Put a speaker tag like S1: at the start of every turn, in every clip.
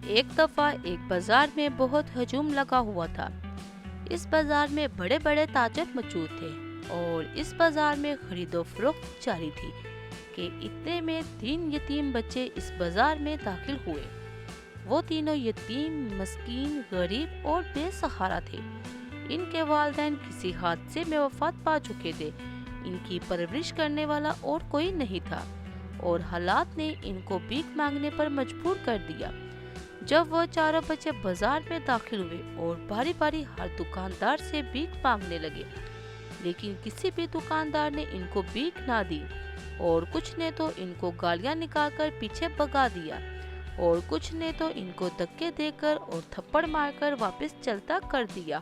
S1: ایک دفعہ ایک بازار میں بہت ہجوم لگا ہوا تھا۔ اس بازار میں بڑے بڑے تاجر موجود تھے اور اس بازار میں خرید و فروخت جاری تھی کہ اتنے میں 3 یتیم بچے اس بازار میں داخل ہوئے۔ وہ تینوں یتیم، مسکین، غریب اور بے سہارا تھے۔ ان کے والدین کسی حادثے میں وفات پا چکے تھے۔ ان کی پرورش کرنے والا اور کوئی نہیں تھا اور حالات نے ان کو بھیک مانگنے پر مجبور کر دیا۔ جب وہ چاروں بچے بازار میں داخل ہوئے اور باری باری ہر دکاندار سے بھیک مانگنے لگے، لیکن کسی بھی دکاندار نے ان کو بھیک نہ دی، اور کچھ نے تو ان کو گالیاں نکال کر پیچھے بھگا دیا اور کچھ نے تو ان کو دھکے دے کر اور تھپڑ مار کر واپس چلتا کر دیا،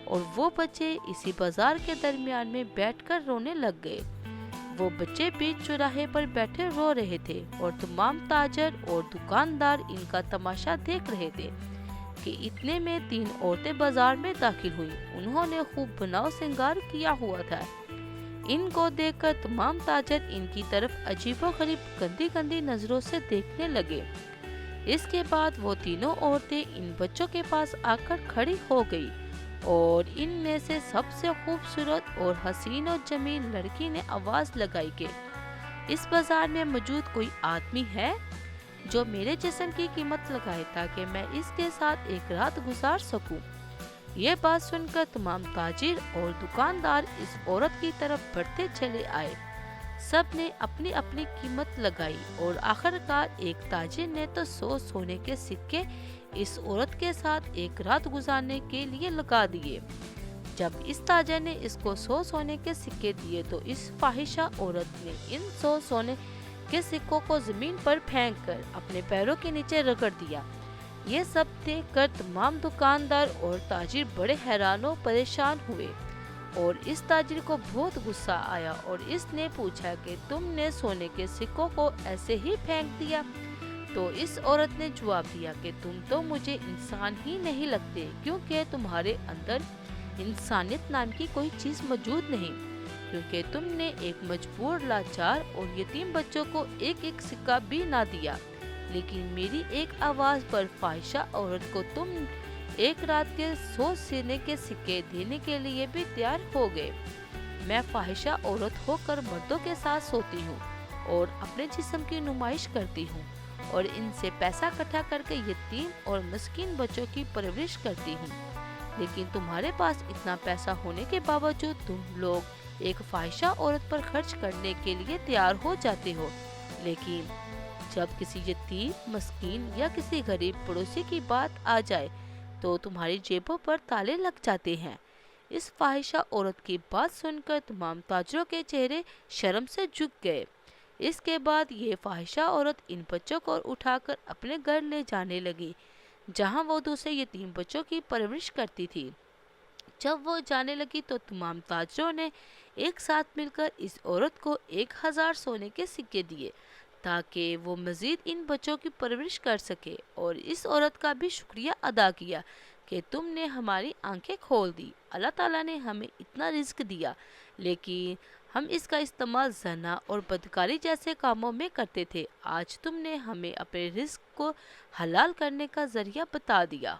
S1: اور وہ بچے اسی بازار کے درمیان میں بیٹھ کر رونے لگ گئے۔ وہ بچے بیچ چوراہے پر بیٹھے رو رہے تھے اور تمام تاجر اور دکاندار ان کا تماشا دیکھ رہے تھے کہ اتنے میں 3 عورتیں بازار میں داخل ہوئیں۔ انہوں نے خوب بناؤ سنگار کیا ہوا تھا۔ ان کو دیکھ کر تمام تاجر ان کی طرف عجیب و غریب گندی گندی نظروں سے دیکھنے لگے۔ اس کے بعد وہ تینوں عورتیں ان بچوں کے پاس آ کر کھڑی ہو گئی، اور ان میں سے سب سے خوبصورت اور حسین و جمیل لڑکی نے آواز لگائی کہ اس بازار میں موجود کوئی آدمی ہے جو میرے جسم کی قیمت لگائے تاکہ میں اس کے ساتھ ایک رات گزار سکوں۔ یہ بات سن کر تمام تاجر اور دکاندار اس عورت کی طرف بڑھتے چلے آئے۔ سب نے اپنی اپنی قیمت لگائی اور آخر کار ایک تاجر نے تو 100 سونے کے سکے اس عورت کے ساتھ ایک رات گزارنے کے لیے لگا دیے۔ جب اس تاجر نے اس کو 100 سونے کے سکے دیے تو اس فاحشہ عورت نے ان 100 سونے کے سکوں کو زمین پر پھینک کر اپنے پیروں کے نیچے رگڑ دیا۔ یہ سب دیکھ کر تمام دکاندار اور تاجر بڑے حیران و پریشان ہوئے، اور اس تاجر کو بہت غصہ آیا اور اس نے پوچھا کہ تم نے سونے کے سکوں کو ایسے ہی پھینک دیا؟ تو اس عورت نے جواب دیا کہ تم تو مجھے انسان ہی نہیں لگتے، کیونکہ تمہارے اندر انسانیت نام کی کوئی چیز موجود نہیں، کیونکہ تم نے ایک مجبور، لاچار اور یتیم بچوں کو ایک ایک سکہ بھی نہ دیا، لیکن میری ایک آواز پر فاحشہ عورت کو تم ایک رات کے 100 سونے کے سکے دینے کے لیے بھی تیار ہو گئے۔ میں فاحشہ عورت ہو کر مردوں کے ساتھ سوتی ہوں اور اپنے جسم کی نمائش کرتی ہوں اور ان سے پیسہ اکٹھا کر کے یتیم اور مسکین بچوں کی پرورش کرتی ہوں، لیکن تمہارے پاس اتنا پیسہ ہونے کے باوجود تم لوگ ایک فاحشہ عورت پر خرچ کرنے کے لیے تیار ہو جاتے ہو۔ لیکن جب کسی یتیم، مسکین یا کسی غریب پڑوسی کی بات آ جائے تو تمہاری جیبوں پر تالے لگ جاتے ہیں۔ اس فاحشہ عورت کی بات سن کر تمام تاجروں کے چہرے شرم سے جھک گئے۔ اس کے بعد یہ فاحشہ عورت ان بچوں کو اٹھا کر اپنے گھر لے جانے لگی، جہاں وہ دوسرے یتیم بچوں کی پرورش کرتی تھی۔ جب وہ جانے لگی تو تمام تاجروں نے ایک ساتھ مل کر اس عورت کو 1000 سونے کے سکے دیے تاکہ وہ مزید ان بچوں کی پرورش کر سکے، اور اس عورت کا بھی شکریہ ادا کیا کہ تم نے ہماری آنکھیں کھول دی۔ اللہ تعالیٰ نے ہمیں اتنا رزق دیا، لیکن ہم اس کا استعمال زنا اور بدکاری جیسے کاموں میں کرتے تھے۔ آج تم نے ہمیں اپنے رزق کو حلال کرنے کا ذریعہ بتا دیا۔